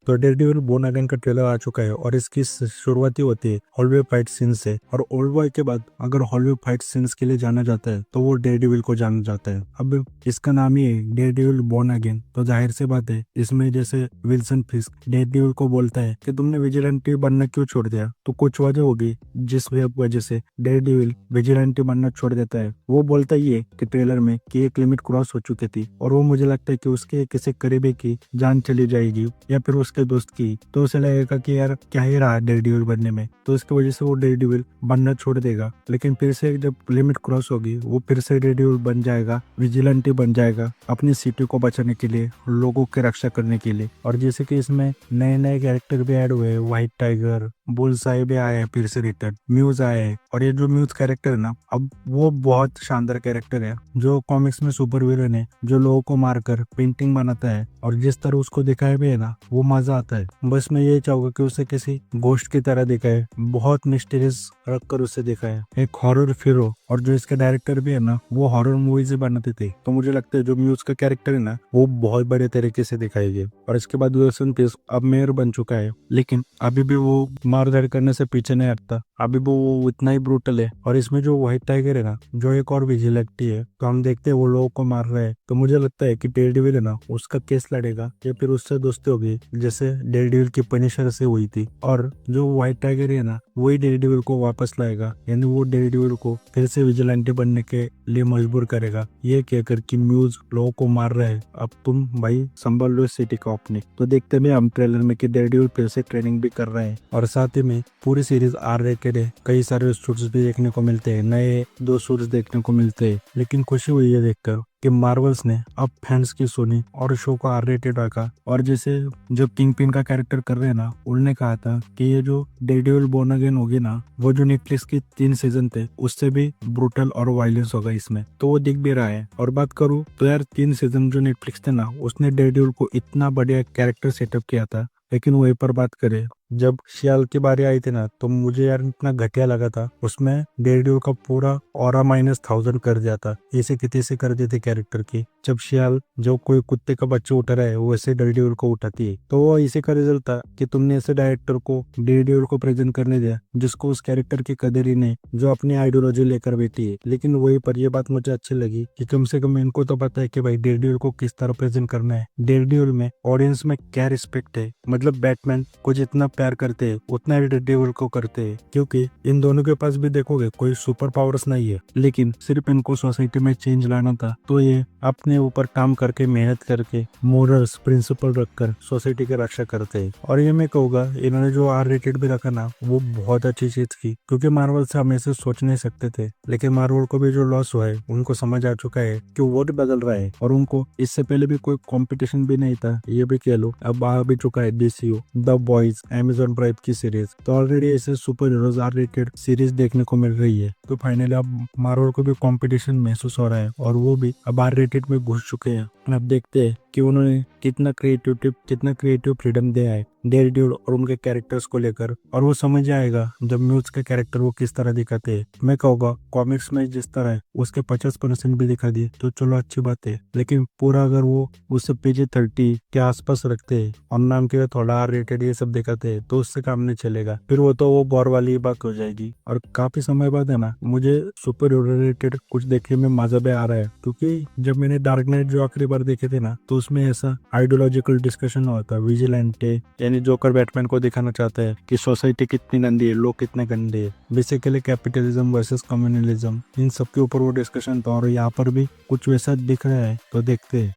तो Daredevil born again का trailer आ चुका है और इसकी शुरुआती होती है हॉलवे फाइट सीन से। और हॉलवे के बाद अगर हॉलवे फाइट सीन्स के लिए जाना जाता है तो वो डेयरडेविल को जाना जाता है। अब इसका नाम ही है डेयरडेविल बोर्न अगेन, तो जाहिर सी बात है इसमें जैसे विल्सन फिस्क डेयरडेविल को बोलता है कि तुमने विजिलेंटी बनना क्यों छोड़ दिया, तो कुछ वजह होगी जिस वजह से डेयरडेविल विजिलेंटी बनना छोड़ देता है। वो बोलता ही है कि ट्रेलर में कि एक लिमिट क्रॉस हो चुकी थी और वो मुझे लगता है कि उसके किसी करीबी की जान चली जाएगी या फिर उसके दोस्त की, तो उसे लगेगा कि यार क्या ही रहा डेयरडेविल बनने में, तो इसकी वजह से वो डेयरडेविल बनना छोड़ देगा। लेकिन फिर से जब लिमिट क्रॉस होगी वो फिर से डेयरडेविल बन जाएगा, विजिलेंटी बन जाएगा अपनी सिटी को बचाने के लिए, लोगों की रक्षा करने के लिए। और जैसे कि इसमें नए नए कैरेक्टर भी ऐड हुए, व्हाइट टाइगर, बुलसाई भी आए हैं फिर से रिटर्न, म्यूज आए हैं। और ये जो म्यूज कैरेक्टर है ना, अब वो बहुत शानदार कैरेक्टर है जो कॉमिक्स में सुपर विलन है, जो लोगों को मारकर पेंटिंग बनाता है और जिस तरह उसको दिखाया भी है ना वो मजा आता है। बस मैं ये चाहूंगा कि उसे किसी गोश्त की तरह दिखाए, बहुत मिस्टीरियस रखकर उसे दिखाए, एक हॉरर फिर हो। और जो इसके डायरेक्टर भी है ना वो हॉरर मूवीज बनाते थे, तो मुझे लगता है जो म्यूज का कैरेक्टर है ना वो बहुत बड़े तरीके से दिखाएगी। और इसके बाद विल्सन फिस्क अब मेयर बन चुका है, लेकिन अभी भी वो मारधाड़ करने से पीछे नहीं हटता, अभी भी वो इतना ही ब्रूटल है। और इसमें जो व्हाइट टाइगर है ना, जो एक और विजिलेंटी है, तो हम देखते हैं वो लोगों को मार रहा है, तो मुझे लगता है कि डेयरडेविल है ना उसका केस लड़ेगा या फिर उससे दोस्ती होगी जैसे डेयरडेविल की पनिशर से हुई थी। और जो व्हाइट टाइगर है ना वही डेयरडेविल को वापस लाएगा, यानी वो डेयरडेविल को फिर से विजिलेंटी बनने के लिए मजबूर करेगा, ये कहकर कि म्यूज लोगों को मार रहा है, अब तुम भाई संभाल लो सिटी को अपनी। तो देखते हैं हम ट्रेलर में कि डेयरडेविल फिर से ट्रेनिंग भी कर रहे हैं और साथ ही में पूरी सीरीज आर रेटेड है, कई सारे सूट्स भी देखने को मिलते हैं, नए 2 सूट्स देखने को मिलते हैं। लेकिन खुशी हुई है देखकर कि मार्वल्स ने अब फैंस की सुनी और शो को आर रेटेड रखा। और जैसे जो किंग पिन का कैरेक्टर कर रहे हैं ना, उन्होंने कहा था कि ये जो डेयरडेविल बोर्न अगेन होगी ना, वो जो नेटफ्लिक्स की 3 सीजन थे उससे भी ब्रूटल और वायलेंस होगा इसमें, तो वो दिख भी रहा है। और बात करूँ तो यार 3 सीजन जो नेटफ्लिक्स थे ना उसने डेयरडेविल को इतना बढ़िया कैरेक्टर सेटअप किया था। लेकिन वहीं पर बात करें, जब शियाल की बारी आई थी ना तो मुझे यार इतना घटिया लगा था, उसमें डेयरडेविल का पूरा ऑरा -1000 कर दिया था, ऐसे कितने से कर देते कैरेक्टर की। जब शियाल जो कोई कुत्ते का बच्चा उठा रहा है वो ऐसे डेयरडेविल को उठाती है, तो वो इसी का रिजल्ट था कि तुमने ऐसे डायरेक्टर को डेयरडेविल को प्रेजेंट करने दिया जिसको उस कैरेक्टर की कदर ही नहीं, जो अपनी आइडियोलॉजी लेकर बैठी है। लेकिन वही पर यह बात मुझे अच्छी लगी कि कम से कम इनको तो पता है कि भाई डेयरडेविल को किस तरह प्रेजेंट करना है, डेयरडेविल में ऑडियंस में क्या रिस्पेक्ट है, मतलब बैटमैन को जितना प्यार करते हैं उतना ही डेयरडेविल को करते हैं। क्योंकि इन दोनों के पास भी देखोगे कोई सुपर पावर्स नहीं है, लेकिन सिर्फ इनको सोसाइटी में चेंज लाना था, तो ये अपने ऊपर काम करके मेहनत करके मोरल्स प्रिंसिपल रखकर सोसाइटी की रक्षा करते हैं। और ये मैं कहूँगा इन्होंने जो आर रेटेड भी रखा ना वो बहुत अच्छी चीज की, क्योंकि मार्वल से हम ऐसे सोच नहीं सकते थे। लेकिन मार्वल को भी जो लॉस हुआ है उनको समझ आ चुका है कि वर्ल्ड बदल रहा है और उनको इससे पहले भी कोई कंपटीशन भी नहीं था, ये भी कह लो। अब आ भी चुका है DCU the boys Amazon Prime की सीरीज, तो ऑलरेडी ऐसे superheroes R rated series देखने को मिल रही है। तो फाइनली अब मार्वल को भी कंपटीशन महसूस हो रहा है और वो भी अब आर रेटेड में घुस चुके हैं। अब देखते हैं कि उन्होंने कितना क्रिएटिव फ्रीडम दिया है डेयरडेविल और उनके कैरेक्टर्स को लेकर, और वो समझ आएगा जब म्यूज के कैरेक्टर वो किस तरह दिखाते हैं। मैं कहूँगा कॉमिक्स में जिस तरह है उसके 50% भी दिखा दिए तो चलो अच्छी बात है, लेकिन पूरा अगर वो उससे PG-30 के आसपास रखते हैं और नाम के थोड़ा आर रेटेड ये सब दिखाते हैं तो उससे काम नहीं चलेगा, फिर वो तो वो गौर वाली बात हो जाएगी। और काफी समय बाद है ना मुझे सुपर हीरो रिलेटेड कुछ देखने में मजा भी आ रहा है, क्योंकि जब मैंने डार्क नाइट जो आखिरी बार देखे थे ना तो उसमें ऐसा आइडियोलॉजिकल डिस्कशन हुआ था, विजिलेंटे यानी जोकर बैटमैन को दिखाना चाहता है कि सोसाइटी कितनी गंदी है, लोग कितने गंदे हैं, बेसिकली कैपिटलिज्म वर्सेस कम्युनलिज्म, इन सब के ऊपर वो डिस्कशन था। और यहाँ पर भी कुछ वैसा दिख रहा है, तो देखते हैं।